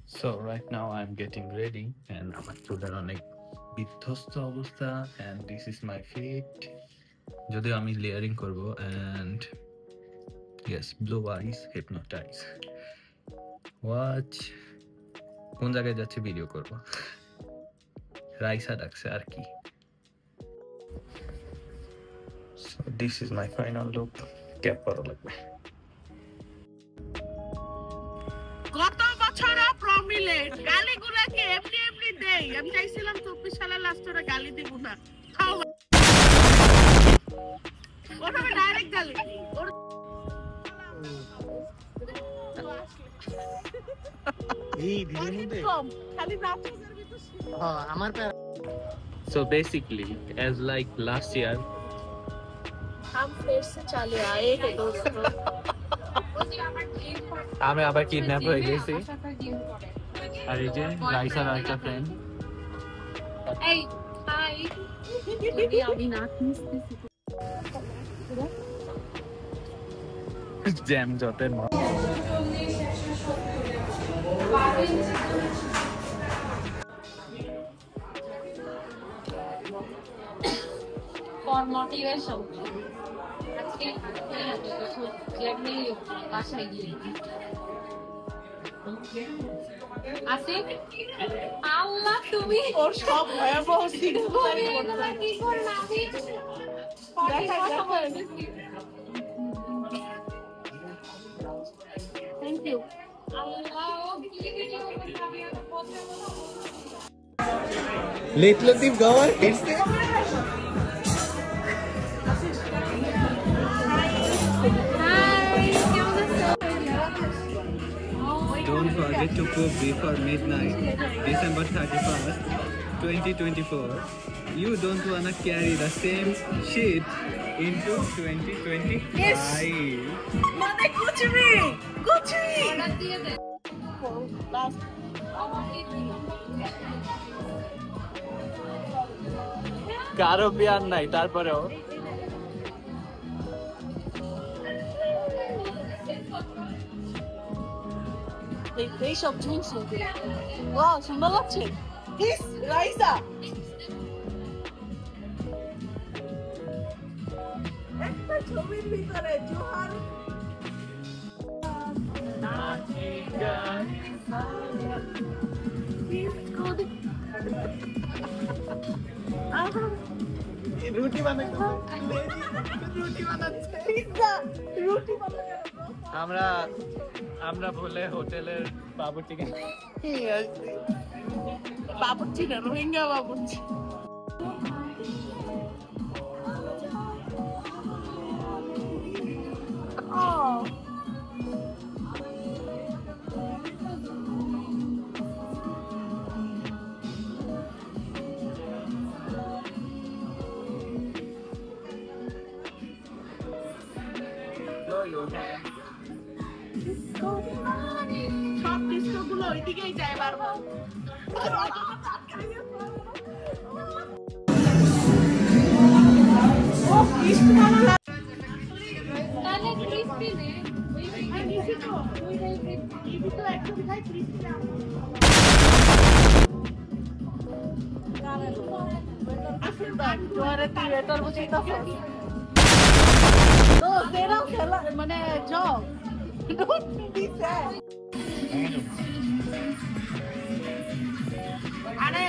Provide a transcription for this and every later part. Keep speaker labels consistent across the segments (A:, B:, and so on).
A: So right now I'm getting ready and আমার চুলের অনেক বিধ্বস্ত অবস্থা and this is my fit. যদিও আমি লেয়ারিং করব and yes, blue eyes hypnotize. Watch কোন জায়গায় যাচ্ছে ভিডিও করব। রাইসা ডাকছে আর কি। So this is my final look. Cap পরা লাগবে।
B: গত বছর প্রমিলে গালিগুলাকে এমনি এমনি দেই। আমি চাইছিলাম 24 সালের লাস্টে গালি দিব না। ওটা ডাইরেক্ট গালি।
C: এই ভিডিওর মধ্যে
B: খালি নাচের ভিতর
C: হ্যাঁ আমার
A: So basically as like last year
B: हम फिर से चले आए हैं दोस्तों
A: আমি আবার কিডন্যাপ হয়ে গেছি আর এই যে রাইসার একটা ফ্রেন্ড
D: এই হাই আমি নাচ নিতেছি
A: জ্যাম জটের
D: for motivation আজকে আমি বাসায় গিয়ে আসিফ আল্লাহ তুমি
B: ওর সব ভয়াবহ সিন
D: কি করে না আমি থ্যাংক ইউ
C: লেট লতিফ গাওয়ার হেডসে
A: Don't forget to cook before midnight, December 31st, 2024. You don't wanna carry the same shit into 2025.
B: Yes. মানে কুচবি
D: অর্ডার দিয়ে দে
B: লাস্ট
A: কারো বিয়ার নাই তারপরেও
B: এই সব জিনিস ওয়াও সুন্দর লাগছে দিস রাইসা একটা ছবির ভিতরে জোহার
C: রুটি বানাচ্ছে রুটি বানাচ্ছে
B: পিজ্জা রুটি বানাচ্ছে
A: আমরা বলে হোটেলের বাবুর্চি
B: বাবুর্চি না রোহিঙ্গা বাবুর্চি সব ডিস্কো গুলো ওইদিকেই যায় বারবার
D: তাহলে ক্রিস্পি নে
B: মানে জব আরে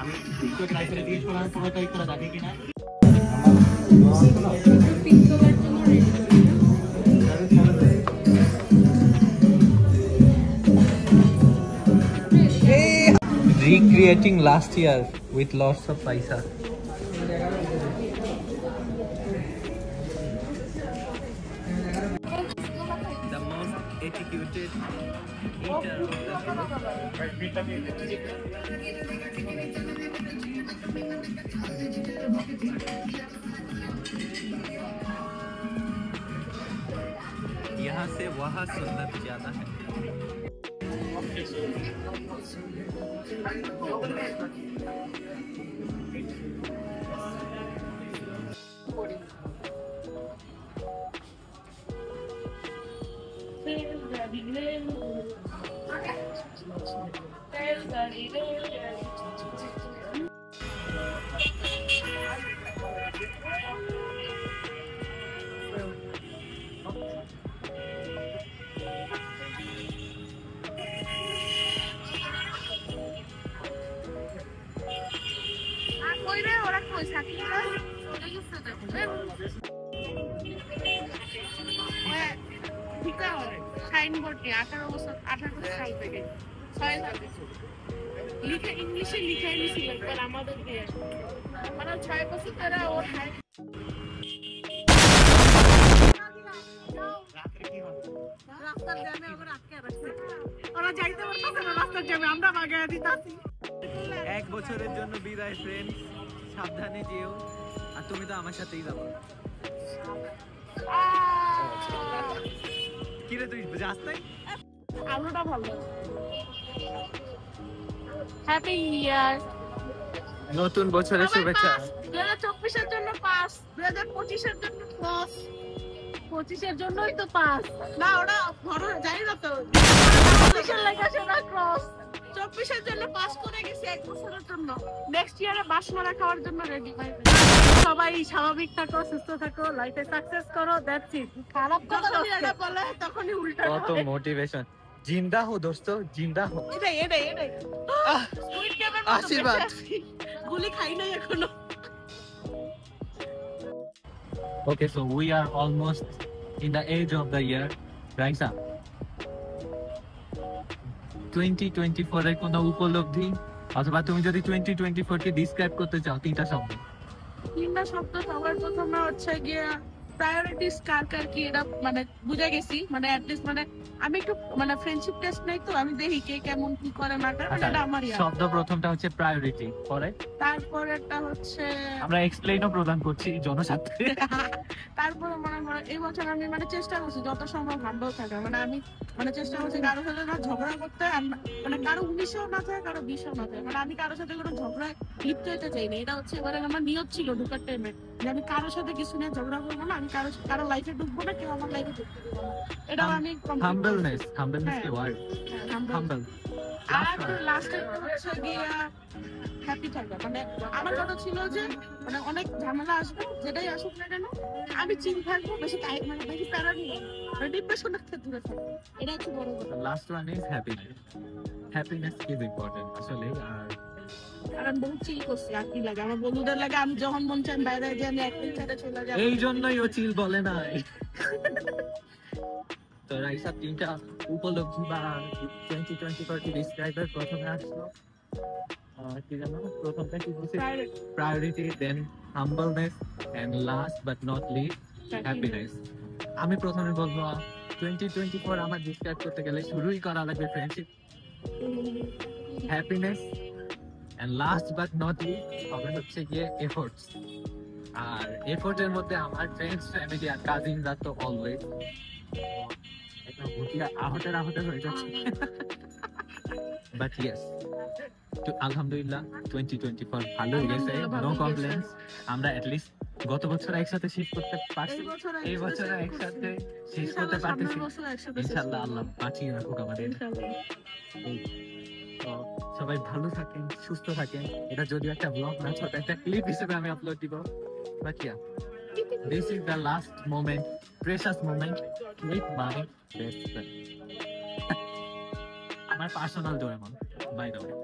C: আমি টিকটক লাইভে দিয়ে শোনা পুরো তাই করে দেখি কিনা
D: পিক করার জন্য ready
A: recreating last year with lots of paisa. The most etiquetted eater of the यहाँ से वहाँ सुंदर जाना है.
B: সাইনবোর্ড নিয়ে 18 সাল থেকে 6 সাল লিখে ইংলিশে লিখে নিয়েছিল এবার আমাদের দিয়ে মানে 6 বছর ধরে ওর রাস্তার জ্যামে ওরা আটকে রাখছে ওরা যাইতে পারতেছে না রাস্তার জ্যামে আমরা বাগায় দিতাছি
A: 1 বছরের জন্য বিদায় ফ্রেন্ড, সাবধানে যেও। আর তুমি তো আমার সাথেই যাবো। কি রে তুই যাস নাই?
B: আলুটা ভালো। হ্যাপি ইয়ার,
A: নতুন বছরের শুভেচ্ছা।
B: 2024 এর জন্য পাস, 2025 এর জন্য ক্রস, 25 এর জন্যই তো পাস না, ওটা বড় জানি না তো 25 এর লেখা আছে না ক্রস, 24 এর জন্য পাস করে গেছি 1 বছরের জন্য। নেক্সট ইয়ারে বাসমারা খাওয়ার জন্য রেডি ভাই। সবাই স্বাভাবিক থাকো, সুস্থ থাকো, লাইফে সাকসেস করো, দ্যাটস ইট। খারাপ কথা যেটা বলে তখনই উল্টা
A: কত মোটিভেশন। জিন্দা হো দোস্ত, জিন্দা হো।
B: এটাই স্কুইড গেমের মতো
A: আশীর্বাদ।
B: গুলি খাই নাই এখনো।
A: Okay, so we are almost in the age of the year, Raisa. 2024 এর কোনো উপলব্ধি অথবা তুমি যদি 2024 কে ডিসক্রাইব করতে চাও 3টা শব্দ।
B: 3টা শব্দ সবার প্রথমে হচ্ছে গিয়ে প্রায়োরিটিস কার কার কি, এটা মানে বুঝে গেছি, মানে অ্যাটলিস্ট মানে আমি একটু মানে ফ্রেন্ডশিপ টেস্ট নাই তো, আমি দেখি কে কেমন কি করে না করে, এটা আমার ইয়া।
A: শব্দ প্রথমটা হচ্ছে প্রায়োরিটি, পরে
B: তারপরেরটা হচ্ছে
A: আমরা এক্সপ্লেইনও প্রদান করছি জনস্বার্থে।
B: তারপরে মানে এই বছর আমি মানে চেষ্টা করছি যত সম্ভব ভালো থাকা, মানে আমি মানে চেষ্টা করছি কারো সাথে না ঝগড়া করতে, মানে কারো 19ও না থাকে কারো 20ও না থাকে, মানে আমি কারোর সাথে কোনো ঝগড়ায় লিপ্ত হতে চাই না। এটা হচ্ছে এবারে আমার নিয়ত ছিল ঢুকার টাইমে যে আমি কারোর সাথে কিছু নিয়ে ঝগড়া করবো না, আমি কারো লাইফে ঢুকবো না, কেউ আমার লাইফে ঢুকতে দেবো না। এটাও আমি
A: হাম্বলনেস কি ওয়ার্ড, হাম্বল।
B: আর লাস্টে হচ্ছে গিয়ে হ্যাপি থাকা, মানে আমার কথা ছিল যে মানে অনেক ঝামেলা আসবে, যেটাই আসুক না কেন আমি চিল থাকবো, বেশি মানে বেশি প্যারা নিয়ে ডিপ্রেশন থেকে দূরে থাকবো, এটা হচ্ছে বড় কথা।
A: Last one is happiness. Happiness is important আসলে।
B: আর আমি বহুত চিল করছি, আর কি লাগে আমার বন্ধুদের লাগে, আমি যখন মন চাই বাইরে যাই, আমি একদিন ছেড়ে চলে যাই,
A: এই জন্যই ও চিল বলে না। তো রাইসা 3টা উপলব্ধি বা 2024 কে ডিসক্রাইবার প্রথমে আসলো কি জানো, প্রথমটা কি বলছি? Priority, then humbleness, and last but not least happiness. আমি প্রথমে বলবো 2024 আমার ডিসক্রাইব করতে গেলে শুরুই করা লাগবে friendship, happiness, and last but not least হবে হচ্ছে গিয়ে এফোর্টস। আর এফোর্টের মধ্যে আমার ফ্রেন্ডস, ফ্যামিলি আর কাজিনরা তো অলওয়েজ আহতের হয়ে যাচ্ছে। বাট ইয়েস, আলহামদুলিল্লাহ 2024 ভালো গেছে, নো কমপ্লেন্স। আমরা এটলিস্ট গত বছর একসাথে শেষ করতে পারছি, এই বছর একসাথে শেষ করতে পারতেছি ইনশাআল্লাহ। আল্লাহ বাঁচিয়ে রাখুক আমাদের। তো সবাই ভালো থাকেন, সুস্থ থাকেন। এটা যদিও একটা ব্লগ না, ছোট একটা ক্লিপ হিসেবে আমি আপলোড দিব। But yeah, this is the last moment, precious moment with my best friend. আমার personal Doraemon, by the way.